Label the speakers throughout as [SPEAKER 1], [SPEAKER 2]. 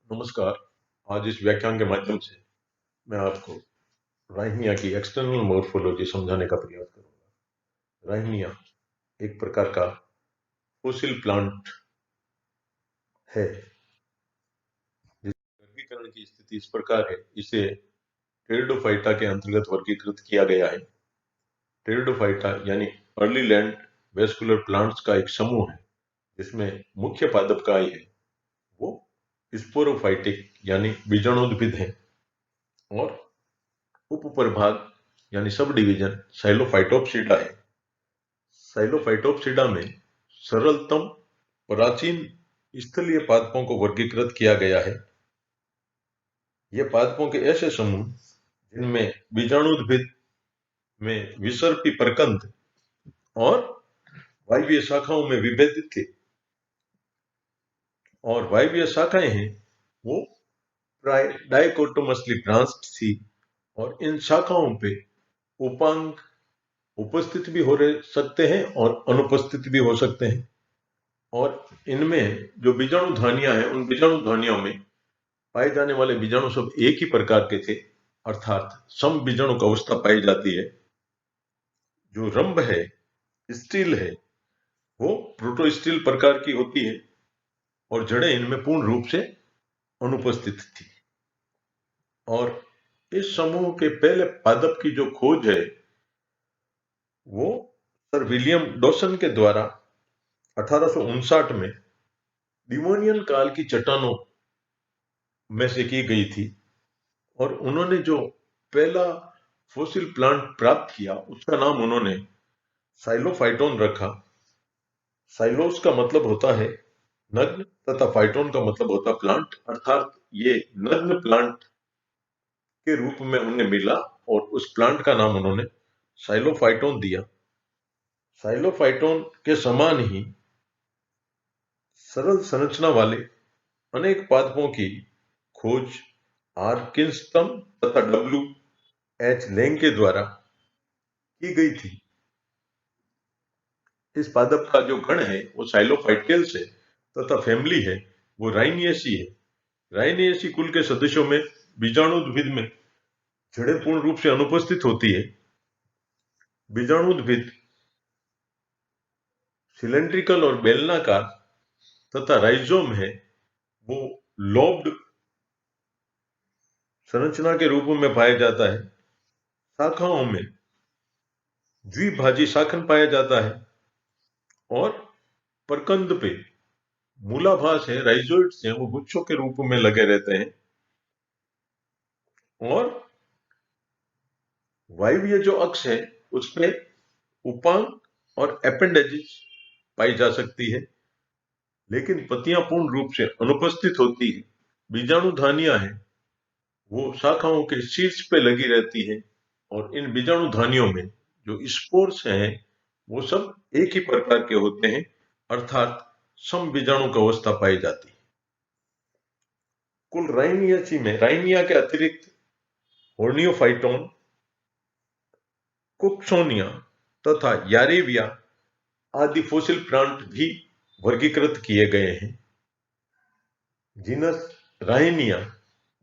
[SPEAKER 1] नमस्कार। आज इस व्याख्यान के माध्यम से मैं आपको राइनिया की एक्सटर्नल मॉर्फोलॉजी समझाने का प्रयास करूंगा। राइनिया एक प्रकार का फोसिल प्लांट है जिसकी वर्गीकरण की स्थिति इस प्रकार है। इसे टेरिडोफाइटा के अंतर्गत वर्गीकृत किया गया है। टेरिडोफाइटा यानी अर्ली लैंड वेस्कुलर प्लांट्स का एक समूह है जिसमें मुख्य पादप काय है वो स्पोरोफाइटिक यानी बीजाणुद्भिद है और उपप्रभाग यानी सब डिवीजन साइलोफाइटोप्सिडा है। साइलोफाइटोप्सिडा में सरलतम प्राचीन स्थलीय पादपों को वर्गीकृत किया गया है। ये पादपों के ऐसे समूह जिनमें बीजाणुद्भिद में विसर्पी प्रकंद और वायवीय शाखाओं में विभेदित थे और वायवीय शाखाएं हैं वो प्राय डाइकोटोमसली ब्रांच्ड थी और इन शाखाओं पे उपांग उपस्थित भी हो सकते हैं और अनुपस्थित भी हो सकते हैं। और इनमें जो बीजाणु ध्वनियां हैं उन बीजाणु ध्वनियों में पाए जाने वाले बीजाणु सब एक ही प्रकार के थे, अर्थात सम बीजाणु अवस्था पाई जाती है। जो रंभ है, स्टील है, वो प्रोटोस्टील प्रकार की होती है और जड़ें इनमें पूर्ण रूप से अनुपस्थित थी। और इस समूह के पहले पादप की जो खोज है वो सर विलियम डॉसन के द्वारा 1859 में डिवोनियन काल की चट्टानों में से की गई थी और उन्होंने जो पहला फोसिल प्लांट प्राप्त किया उसका नाम उन्होंने साइलोफाइटोन रखा। साइलोस का मतलब होता है नग्न तथा फाइटोन का मतलब होता प्लांट, अर्थात ये नग्न प्लांट के रूप में उन्हें मिला और उस प्लांट का नाम उन्होंने साइलोफाइटोन दिया। साइलोफाइटोन के समान ही सरल संरचना वाले अनेक पादपों की खोज आर किंगस्टन तथा डब्ल्यू एच लैंग के द्वारा की गई थी। इस पादप का जो गण है वो साइलोफाइटेल्स है तथा फैमिली है वो राइनियेसी है। राइनियेसी कुल के सदस्यों में बीजाणुद्भिद में जड़ें पूर्ण रूप से अनुपस्थित होती है। बीजाणुद्भिद सिलेंड्रिकल और बेलनाकार तथा राइजोम है वो लोब्ड संरचना के रूप में पाया जाता है। शाखाओं में द्विभाजी शाखन पाया जाता है और प्रकंद पे मूलाभास है, राइजोइड्स हैं वो गुच्छों के रूप में लगे रहते हैं और वायवीय जो अक्ष है उसमें उपांग और एपेंडेजेस पाई जा सकती है, लेकिन पत्तियां पूर्ण रूप से अनुपस्थित होती है। बीजाणु धानियां हैं वो शाखाओं के शीर्ष पे लगी रहती है और इन बीजाणु धानियों में जो स्पोर्स हैं वो सब एक ही प्रकार के होते हैं, अर्थात सम बीजाणु अवस्था पाई जाती है। कुल राइनियाची में राइनिया के अतिरिक्त होर्नियोफाइटोन, कुक्सोनिया तथा यारेविया आदि फोसिल प्लांट भी वर्गीकृत किए गए हैं। जीनस राइनिया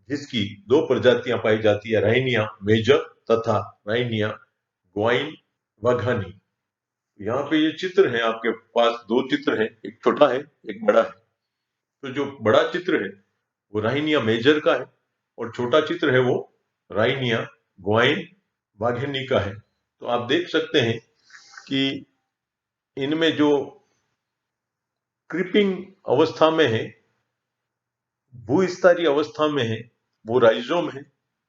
[SPEAKER 1] जिसकी दो प्रजातियां पाई जाती है, राइनिया मेजर तथा राइनिया ग्वाइन वाघानी। यहाँ पे ये चित्र है, आपके पास दो चित्र हैं, एक छोटा है एक बड़ा है। तो जो बड़ा चित्र है वो राइनिया मेजर का है और छोटा चित्र है वो राइनिया ग्वाइन वाघिनी का है। तो आप देख सकते हैं कि इनमें जो क्रीपिंग अवस्था में है, भूस्तरीय अवस्था में है, वो राइजोम है।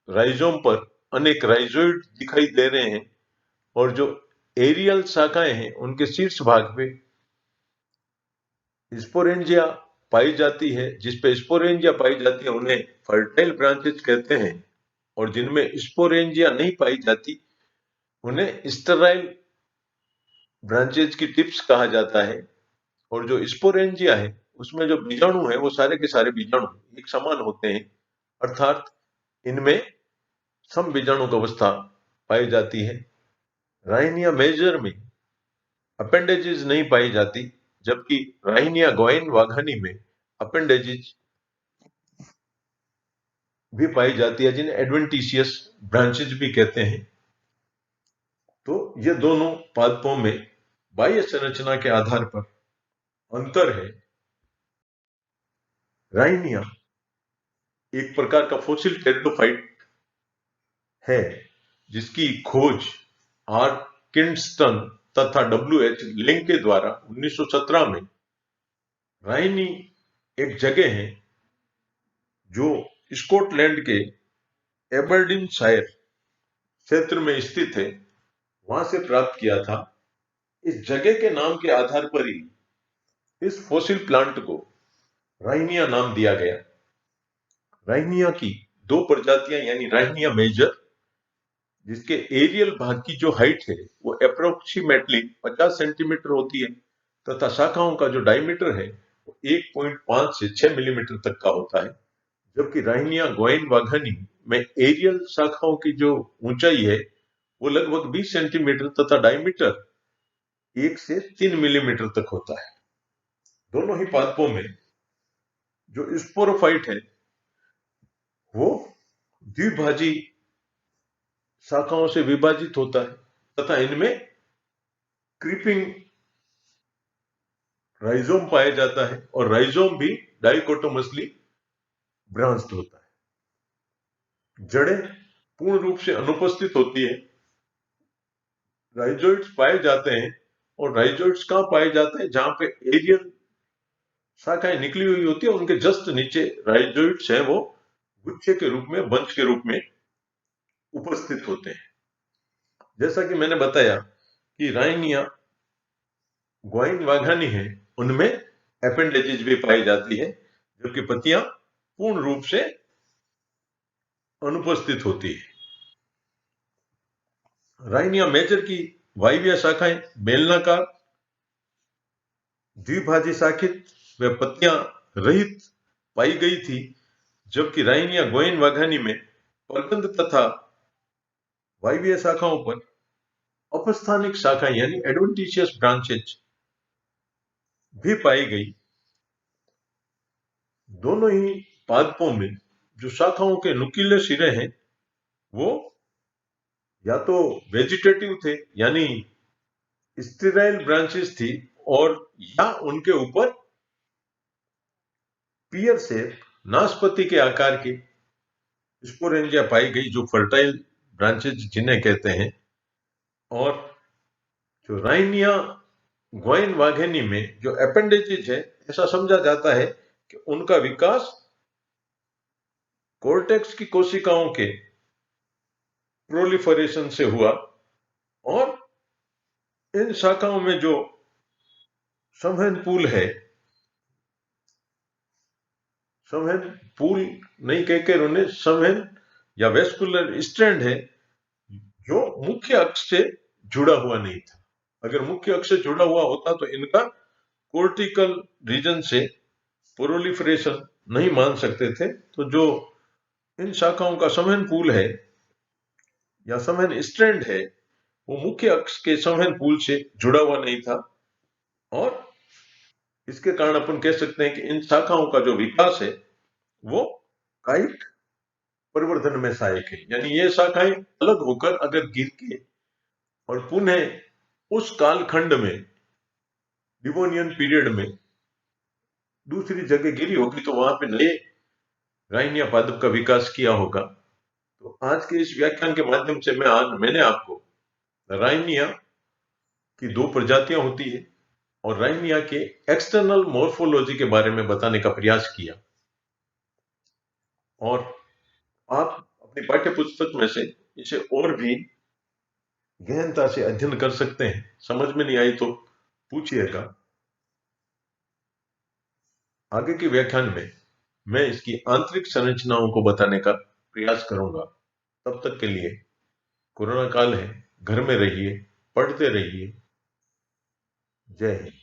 [SPEAKER 1] राइजोम पर अनेक राइजोइड दिखाई दे रहे हैं और जो एरियल शाखाएं हैं उनके शीर्ष भाग पे स्पोरेंजिया पाई जाती है। जिस पे स्पोरेंजिया पाई जाती है उन्हें फर्टाइल ब्रांचेज कहते हैं और जिनमें स्पोरेंजिया नहीं पाई जाती उन्हें स्टेराइल ब्रांचेज की टिप्स कहा जाता है। और जो स्पोरेंजिया है उसमें जो बीजाणु है वो सारे के सारे बीजाणु एक समान होते हैं, अर्थात इनमें सम बीजाणु अवस्था पाई जाती है। राइनिया मेजर में अपेंडेजेस नहीं पाई जाती, जबकि राइनिया ग्वाइन वाघानी में अपेंडेजेस भी पाई जाती है, जिन्हें एडवेंटिशियस ब्रांचेज भी कहते हैं। तो ये दोनों पादपों में बाह्य संरचना के आधार पर अंतर है। राइनिया एक प्रकार का फोसिल टेरिडोफाइट है, जिसकी खोज आर किंगस्टन तथा डब्ल्यू.एच. लिंग के द्वारा 1917 में राइनी एक जगह है जो स्कॉटलैंड के एबरडीनशायर क्षेत्र में स्थित है, वहां से प्राप्त किया था। इस जगह के नाम के आधार पर ही इस फोसिल प्लांट को राइनिया नाम दिया गया। राइनिया की दो प्रजातियां यानी राइनिया मेजर, जिसके एरियल भाग की जो हाइट है वो अप्रोक्सीमेटली 50 सेंटीमीटर होती है, तथा शाखाओं का जो डायमीटर है वो 1.5 से 6 मिलीमीटर तक का होता है। जबकि राइनिया गोइन वाघनी में एरियल शाखाओं की जो ऊंचाई है वो लगभग 20 सेंटीमीटर तथा डायमीटर 1 से 3 मिलीमीटर तक होता है। दोनों ही पादपों में जो स्पोरोफाइट है वो द्विभाजी शाखाओं से विभाजित होता है, तथा इनमें क्रीपिंग राइजोम पाया जाता है, और राइजोम भी डाइकोटोमसली ब्रांच्ड होता है। जड़ें पूर्ण रूप से अनुपस्थित होती है। राइजोइड्स पाए जाते हैं, और राइजोइड्स कहां पाए जाते हैं? जहां पे एरियल शाखाएं निकली हुई होती है, उनके जस्ट नीचे राइजोइड्स हैं, वो गुच्छे के रूप में, बंच के रूप में उपस्थित होते हैं। जैसा कि मैंने बताया कि राइनिया ग्वाइन वाघानी है, उनमें एपेंडेजेज भी पाई जाती है, जबकि पत्तियां पूर्ण रूप से अनुपस्थित होती है। राइनिया मेजर की वायवीय शाखाएं बेलनाकार, द्विभाजी शाखित व पत्तियां रहित पाई गई थी, जबकि राइनिया गोइन वाघानी में प्रगंध तथा वायवीय शाखाओं पर अपस्थानिक शाखाएं यानी एडवेंटिशियस ब्रांचेज भी पाई गई। दोनों ही पादपों में जो शाखाओं के नुकीले सिरे हैं वो या तो वेजिटेटिव थे यानी स्टेराइल ब्रांचेस थी, और या उनके ऊपर पियर शेप नाशपति के आकार की स्पोरेंजिया पाई गई, जो फर्टाइल ब्रांचेज जिन्हें कहते हैं। और जो राइनिया ग्वाइन वाघेनी में जो अपेंडेजेज है, ऐसा समझा जाता है कि उनका विकास कोर्टेक्स की कोशिकाओं के प्रोलिफरेशन से हुआ, और इन शाखाओं में जो संवहन पूल है, संवहन पूल नहीं कहकर उन्हें संवहन या वेस्कुलर स्ट्रैंड है, जो मुख्य अक्ष से जुड़ा हुआ नहीं था। अगर मुख्य अक्ष से जुड़ा हुआ होता तो इनका कोर्टिकल रीजन से प्रोलिफरेशन नहीं मान सकते थे। तो जो इन शाखाओं का संवहन पूल है या संवहन स्ट्रैंड है, वो मुख्य अक्ष के संवहन पूल से जुड़ा हुआ नहीं था, और इसके कारण अपन कह सकते हैं कि इन शाखाओं का जो विकास है वो कायिक परिवर्तन में सहायक है। यानी ये शाखाएं अलग होकर अगर गिर के और पुनः उस कालखंड में, डिवोनियन पीरियड में दूसरी जगह गिरी होगी, तो वहां पे नए राइनिया पादप का विकास किया होगा। तो आज के इस व्याख्यान के माध्यम से मैंने आपको राइनिया की दो प्रजातियां होती है और राइनिया के एक्सटर्नल मॉर्फोलॉजी के बारे में बताने का प्रयास किया। और आप अपनी पाठ्य पुस्तक में से इसे और भी गहनता से अध्ययन कर सकते हैं। समझ में नहीं आई तो पूछिएगा। आगे के व्याख्यान में मैं इसकी आंतरिक संरचनाओं को बताने का प्रयास करूंगा। तब तक के लिए कोरोना काल है, घर में रहिए, पढ़ते रहिए। जय हिंद।